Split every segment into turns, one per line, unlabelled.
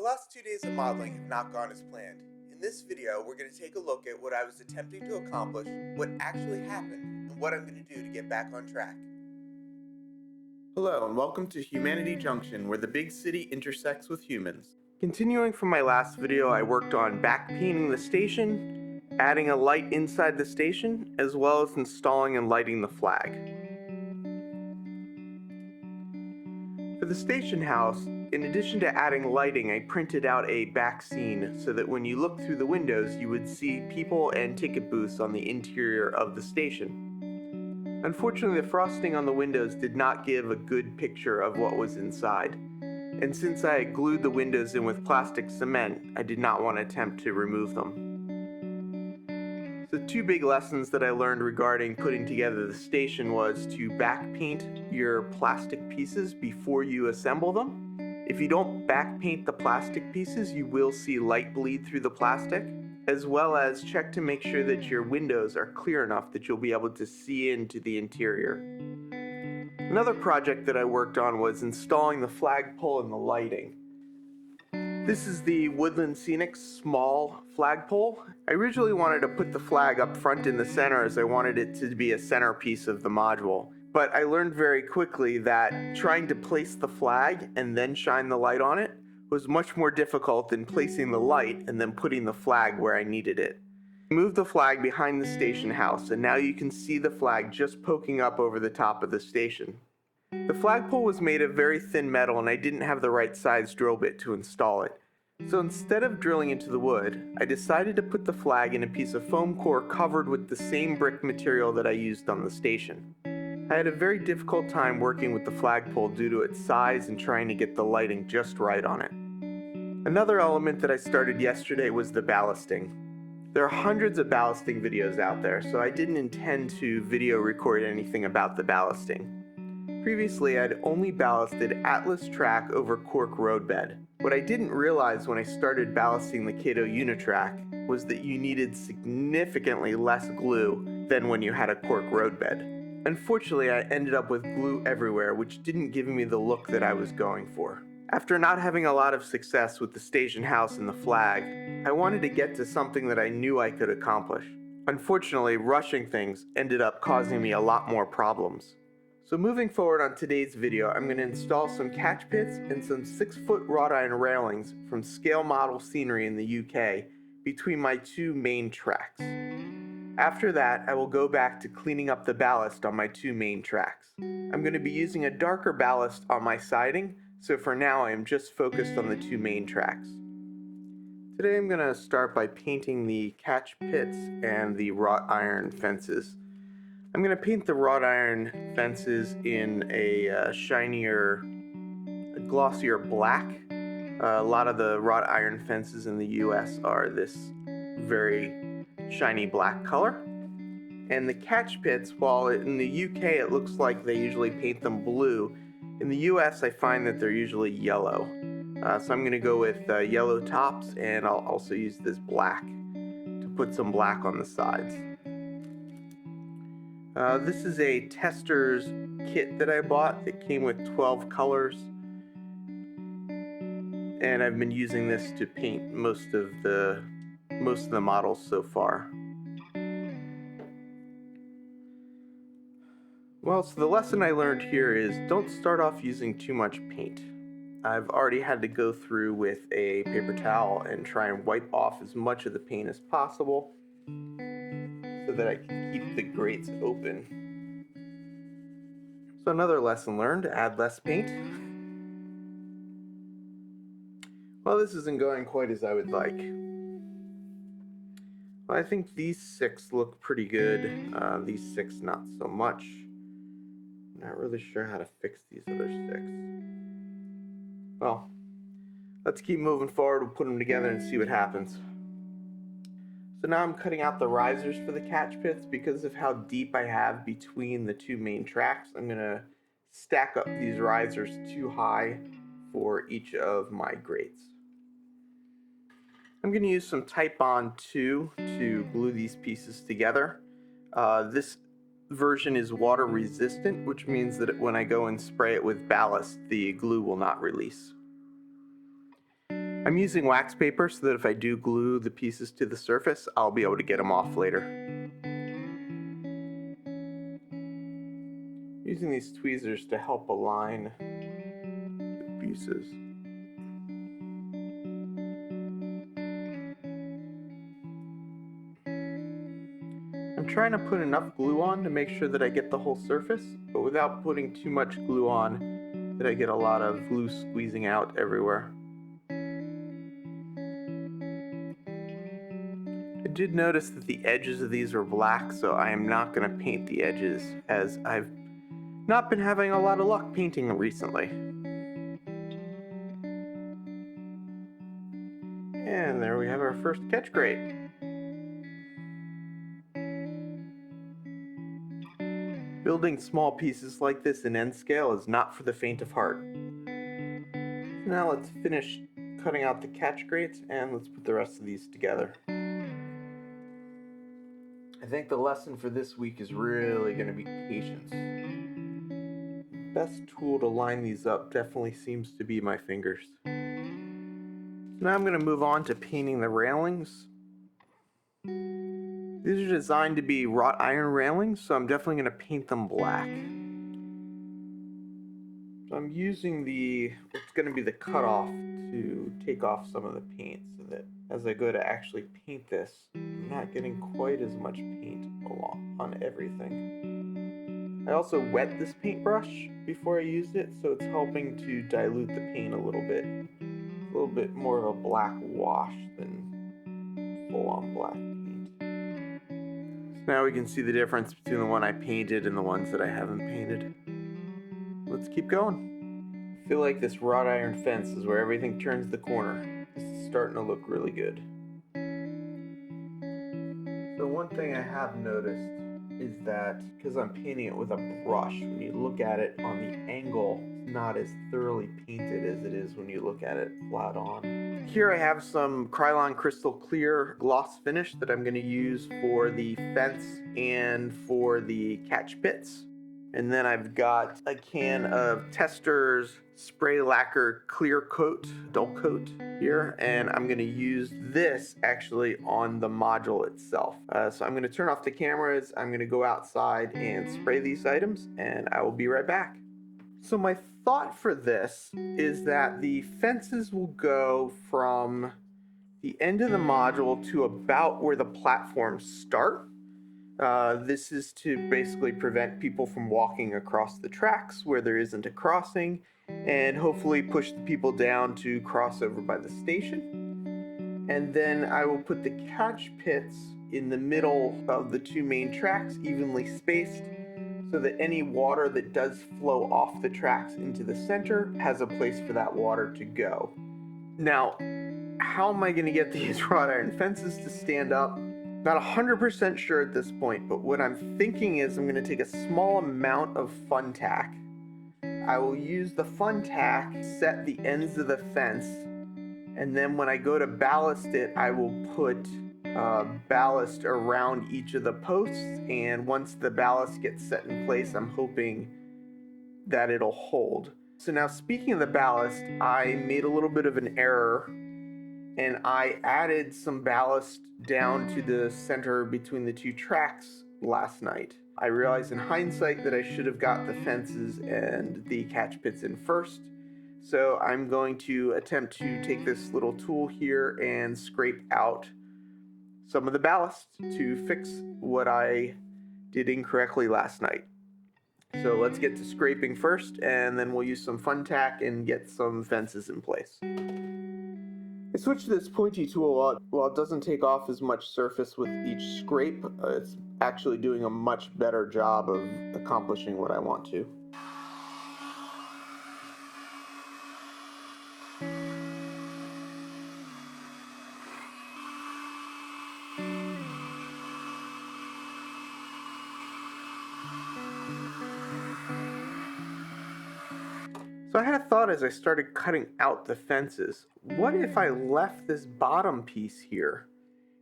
The last 2 days of modeling have not gone as planned. In this video, we're going to take a look at what I was attempting to accomplish, what actually happened, and what I'm going to do to get back on track. Hello, and welcome to Humanity Junction, where the big city intersects with humans. Continuing from my last video, I worked on back painting the station, adding a light inside the station, as well as installing and lighting the flag. For the station house, in addition to adding lighting, I printed out a back scene so that when you look through the windows, you would see people and ticket booths on the interior of the station. Unfortunately, the frosting on the windows did not give a good picture of what was inside. And since I glued the windows in with plastic cement, I did not want to attempt to remove them. The two big lessons that I learned regarding putting together the station was to back paint your plastic pieces before you assemble them. If you don't back paint the plastic pieces, you will see light bleed through the plastic, as well as check to make sure that your windows are clear enough that you'll be able to see into the interior. Another project that I worked on was installing the flagpole and the lighting. This is the Woodland Scenic small flagpole. I originally wanted to put the flag up front in the center as I wanted it to be a centerpiece of the module. But I learned very quickly that trying to place the flag and then shine the light on it was much more difficult than placing the light and then putting the flag where I needed it. I moved the flag behind the station house, and now you can see the flag just poking up over the top of the station. The flagpole was made of very thin metal, and I didn't have the right size drill bit to install it. So instead of drilling into the wood, I decided to put the flag in a piece of foam core covered with the same brick material that I used on the station. I had a very difficult time working with the flagpole due to its size and trying to get the lighting just right on it. Another element that I started yesterday was the ballasting. There are hundreds of ballasting videos out there, so I didn't intend to video record anything about the ballasting. Previously, I'd only ballasted Atlas track over cork roadbed. What I didn't realize when I started ballasting the Kato Unitrak was that you needed significantly less glue than when you had a cork roadbed. Unfortunately, I ended up with glue everywhere, which didn't give me the look that I was going for. After not having a lot of success with the station house and the flag, I wanted to get to something that I knew I could accomplish. Unfortunately, rushing things ended up causing me a lot more problems. So moving forward on today's video, I'm going to install some catch pits and some 6-foot wrought iron railings from Scale Model Scenery in the UK between my two main tracks. After that, I will go back to cleaning up the ballast on my two main tracks. I'm going to be using a darker ballast on my siding, so for now I am just focused on the two main tracks. Today I'm going to start by painting the catch pits and the wrought iron fences. I'm going to paint the wrought iron fences in a glossier black. A lot of the wrought iron fences in the US are this very shiny black color. And the catch pits, while in the UK it looks like they usually paint them blue, in the US I find that they're usually yellow. So I'm going to go with yellow tops, and I'll also use this black to put some black on the sides. This is a tester's kit that I bought that came with 12 colors, and I've been using this to paint most of the models so far. Well, so the lesson I learned here is don't start off using too much paint. I've already had to go through with a paper towel and try and wipe off as much of the paint as possible so that I can keep the grates open. So another lesson learned, add less paint. Well, this isn't going quite as I would like. Well, I think these 6 look pretty good. These 6 not so much. Not really sure how to fix these other 6. Well, let's keep moving forward. We'll put them together and see what happens. So now I'm cutting out the risers for the catch pits. Because of how deep I have between the two main tracks, I'm going to stack up these risers too high for each of my grates. I'm going to use some Type Bond 2 to glue these pieces together. This version is water resistant, which means that when I go and spray it with ballast, the glue will not release. I'm using wax paper so that if I do glue the pieces to the surface, I'll be able to get them off later. Using these tweezers to help align the pieces. I'm trying to put enough glue on to make sure that I get the whole surface, but without putting too much glue on that I get a lot of glue squeezing out everywhere. I did notice that the edges of these are black, so I am not going to paint the edges, as I've not been having a lot of luck painting recently. And there we have our first catch grate. Building small pieces like this in N scale is not for the faint of heart. Now let's finish cutting out the catch grates and let's put the rest of these together. I think the lesson for this week is really going to be patience. The best tool to line these up definitely seems to be my fingers. So now I'm going to move on to painting the railings. These are designed to be wrought iron railings, so I'm definitely going to paint them black. So I'm using what's going to be the cutoff to take off some of the paint so that as I go to actually paint this, I'm not getting quite as much paint on everything. I also wet this paintbrush before I used it, so it's helping to dilute the paint a little bit. It's a little bit more of a black wash than full-on black paint. So now we can see the difference between the one I painted and the ones that I haven't painted. Let's keep going. I feel like this wrought iron fence is where everything turns the corner. This is starting to look really good. So one thing I have noticed is that because I'm painting it with a brush, when you look at it on the angle, it's not as thoroughly painted as it is when you look at it flat on. Here I have some Krylon Crystal Clear gloss finish that I'm going to use for the fence and for the catch pits. And then I've got a can of Testors Spray Lacquer Clear Coat, Dull Coat here, and I'm going to use this actually on the module itself. So I'm going to turn off the cameras, I'm going to go outside and spray these items, and I will be right back. So my thought for this is that the fences will go from the end of the module to about where the platforms start. This is to basically prevent people from walking across the tracks where there isn't a crossing, and hopefully push the people down to cross over by the station. And then I will put the catch pits in the middle of the two main tracks, evenly spaced, so that any water that does flow off the tracks into the center has a place for that water to go. Now, how am I going to get these wrought iron fences to stand up? Not 100% sure at this point, but what I'm thinking is I'm going to take a small amount of fun tack. I will use the fun tack, set the ends of the fence, and then when I go to ballast it, I will put ballast around each of the posts, and once the ballast gets set in place, I'm hoping that it'll hold. So now, speaking of the ballast, I made a little bit of an error, and I added some ballast down to the center between the two tracks last night. I realized in hindsight that I should have got the fences and the catch pits in first, so I'm going to attempt to take this little tool here and scrape out some of the ballast to fix what I did incorrectly last night. So let's get to scraping first, and then we'll use some fun tack and get some fences in place. I switched to this pointy tool. While it doesn't take off as much surface with each scrape, it's actually doing a much better job of accomplishing what I want to. So I had a thought as I started cutting out the fences. What if I left this bottom piece here,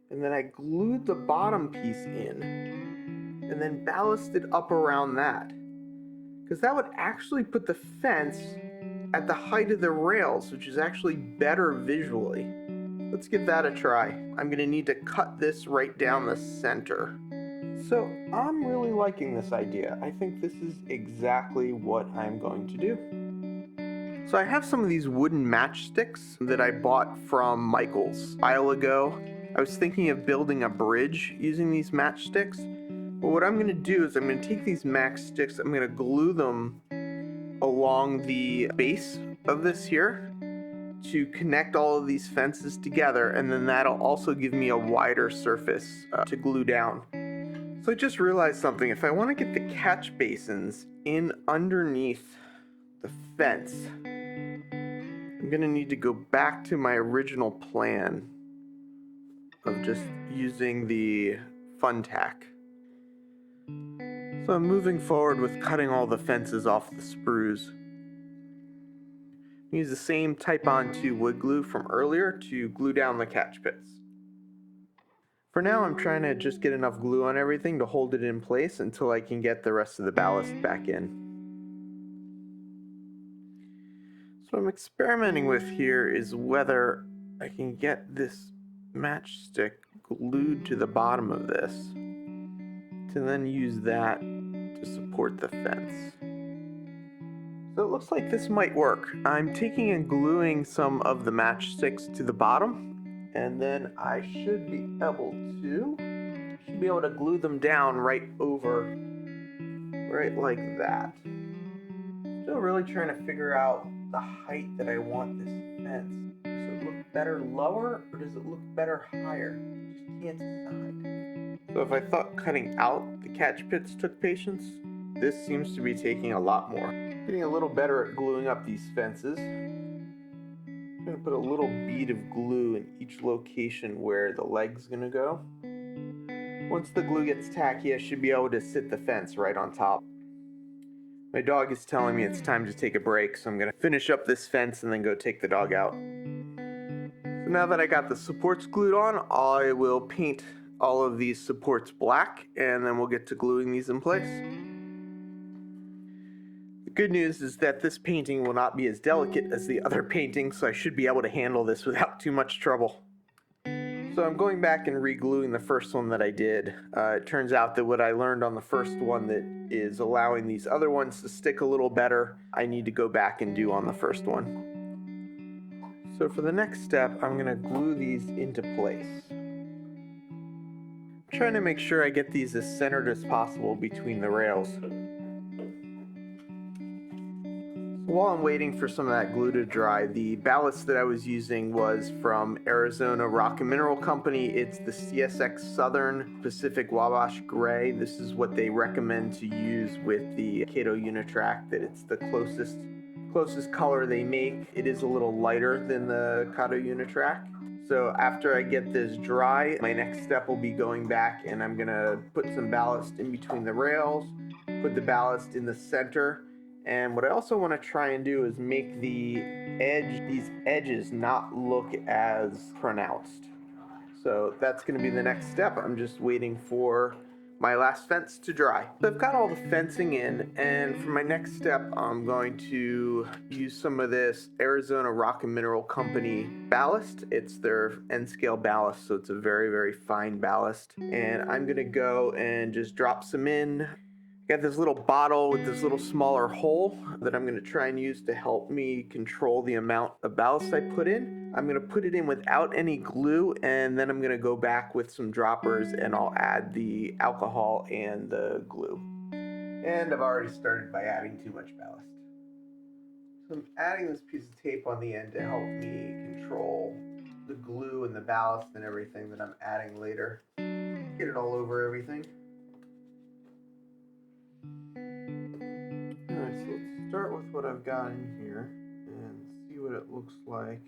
and then I glued the bottom piece in, and then ballasted up around that? Because that would actually put the fence at the height of the rails, which is actually better visually. Let's give that a try. I'm gonna need to cut this right down the center. So I'm really liking this idea. I think this is exactly what I'm going to do. So I have some of these wooden matchsticks that I bought from Michael's a while ago. I was thinking of building a bridge using these matchsticks. But what I'm going to do is I'm going to take these matchsticks, I'm going to glue them along the base of this here to connect all of these fences together, and then that'll also give me a wider surface to glue down. So I just realized something. If I want to get the catch basins in underneath the fence, I'm going to need to go back to my original plan of just using the fun tack. So I'm moving forward with cutting all the fences off the sprues. Use the same Type-On 2 wood glue from earlier to glue down the catch pits. For now, I'm trying to just get enough glue on everything to hold it in place until I can get the rest of the ballast back in. So what I'm experimenting with here is whether I can get this matchstick glued to the bottom of this to then use that to support the fence. So it looks like this might work. I'm taking and gluing some of the matchsticks to the bottom, and then I should be able to glue them down right over, right like that. Still really trying to figure out the height that I want this fence. Does it look better lower or does it look better higher? Just can't decide. So if I thought cutting out the catch pits took patience, this seems to be taking a lot more. Getting a little better at gluing up these fences. I'm going to put a little bead of glue in each location where the leg's going to go. Once the glue gets tacky, I should be able to sit the fence right on top. My dog is telling me it's time to take a break, so I'm going to finish up this fence and then go take the dog out. So now that I got the supports glued on, I will paint all of these supports black, and then we'll get to gluing these in place. The good news is that this painting will not be as delicate as the other painting, so I should be able to handle this without too much trouble. So I'm going back and re-gluing the first one that I did. It turns out that what I learned on the first one that is allowing these other ones to stick a little better, I need to go back and do on the first one. So for the next step, I'm going to glue these into place. I'm trying to make sure I get these as centered as possible between the rails. While I'm waiting for some of that glue to dry, the ballast that I was using was from Arizona Rock and Mineral Company. It's the CSX Southern Pacific Wabash Gray. This is what they recommend to use with the Kato T-Trak, that it's the closest color they make. It is a little lighter than the Kato T-Trak. So after I get this dry, my next step will be going back and I'm gonna put some ballast in between the rails, put the ballast in the center. And what I also want to try and do is make these edges not look as pronounced. So that's going to be the next step. I'm just waiting for my last fence to dry. So I've got all the fencing in, and for my next step, I'm going to use some of this Arizona Rock and Mineral Company ballast. It's their N-scale ballast, so it's a very, very fine ballast. And I'm going to go and just drop some in. Got this little bottle with this little smaller hole that I'm going to try and use to help me control the amount of ballast I put in. I'm going to put it in without any glue, and then I'm going to go back with some droppers and I'll add the alcohol and the glue. And I've already started by adding too much ballast. So I'm adding this piece of tape on the end to help me control the glue and the ballast and everything that I'm adding later. Get it all over everything. Alright, so let's start with what I've got in here and see what it looks like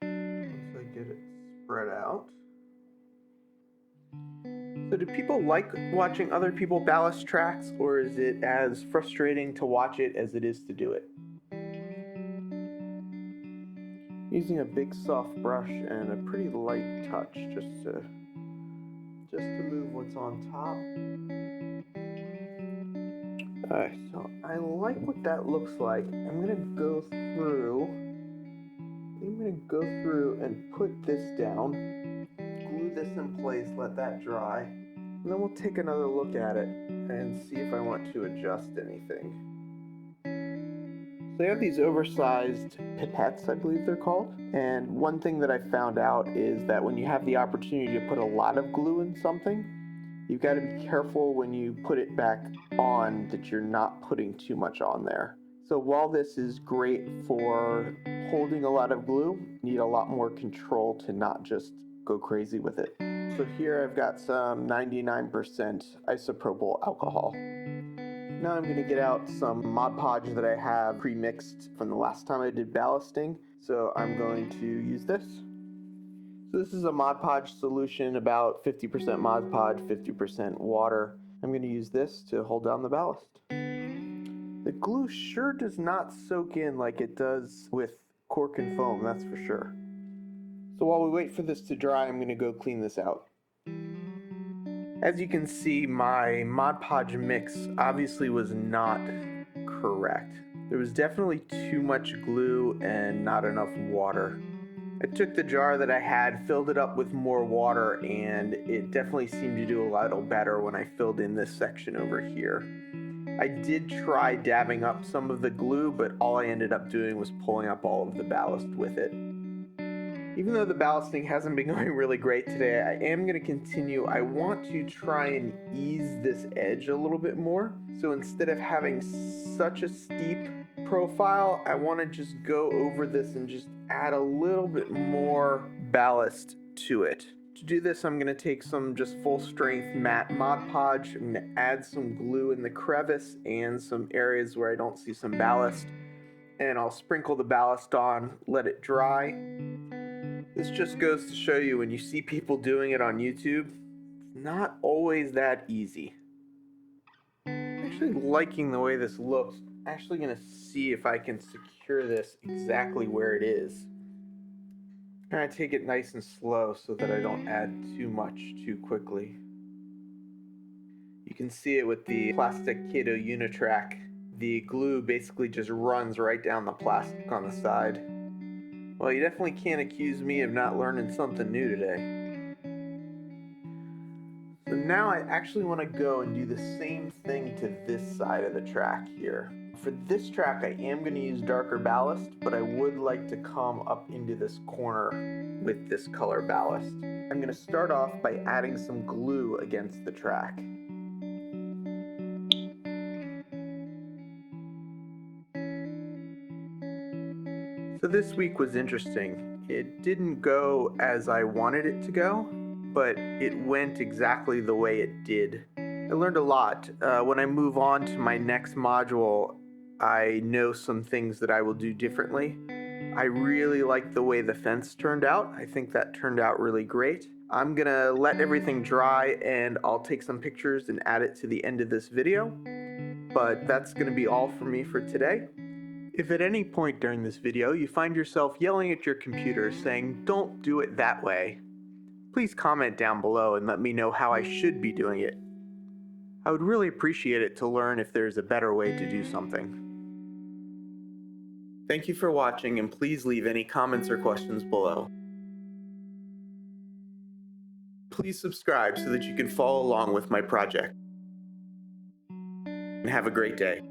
once I get it spread out. So do people like watching other people ballast tracks, or is it as frustrating to watch it as it is to do it? Using a big soft brush and a pretty light touch just to move what's on top. Alright, so I like what that looks like. I'm gonna go through and put this down, glue this in place, let that dry, and then we'll take another look at it and see if I want to adjust anything. So I have these oversized pipettes, I believe they're called. And one thing that I found out is that when you have the opportunity to put a lot of glue in something, you've got to be careful when you put it back on that you're not putting too much on there. So while this is great for holding a lot of glue, you need a lot more control to not just go crazy with it. So here I've got some 99% isopropyl alcohol. Now I'm going to get out some Mod Podge that I have pre-mixed from the last time I did ballasting. So I'm going to use this. So this is a Mod Podge solution, about 50% Mod Podge, 50% water. I'm going to use this to hold down the ballast. The glue sure does not soak in like it does with cork and foam, that's for sure. So while we wait for this to dry, I'm going to go clean this out. As you can see, my Mod Podge mix obviously was not correct. There was definitely too much glue and not enough water. I took the jar that I had, filled it up with more water, and it definitely seemed to do a little better when I filled in this section over here. I did try dabbing up some of the glue, but all I ended up doing was pulling up all of the ballast with it. Even though the ballasting hasn't been going really great today, I am going to continue. I want to try and ease this edge a little bit more. So instead of having such a steep profile, I want to just go over this and just add a little bit more ballast to it. To do this, I'm going to take some just full strength matte Mod Podge. I'm going to add some glue in the crevice and some areas where I don't see some ballast. And I'll sprinkle the ballast on, let it dry. This just goes to show you when you see people doing it on YouTube, it's not always that easy. I'm actually liking the way this looks. I'm actually going to see if I can secure this exactly where it is. Kind of take it nice and slow so that I don't add too much too quickly. You can see it with the plastic Kato T-Trak. The glue basically just runs right down the plastic on the side. Well, you definitely can't accuse me of not learning something new today. So now I actually want to go and do the same thing to this side of the track here. For this track, I am going to use darker ballast, but I would like to come up into this corner with this color ballast. I'm going to start off by adding some glue against the track. So this week was interesting. It didn't go as I wanted it to go, but it went exactly the way it did. I learned a lot. When I move on to my next module, I know some things that I will do differently. I really like the way the fence turned out. I think that turned out really great. I'm gonna let everything dry and I'll take some pictures and add it to the end of this video. But that's gonna be all for me for today. If at any point during this video you find yourself yelling at your computer saying, "Don't do it that way," please comment down below and let me know how I should be doing it. I would really appreciate it to learn if there's a better way to do something. Thank you for watching, and please leave any comments or questions below. Please subscribe so that you can follow along with my project. And have a great day.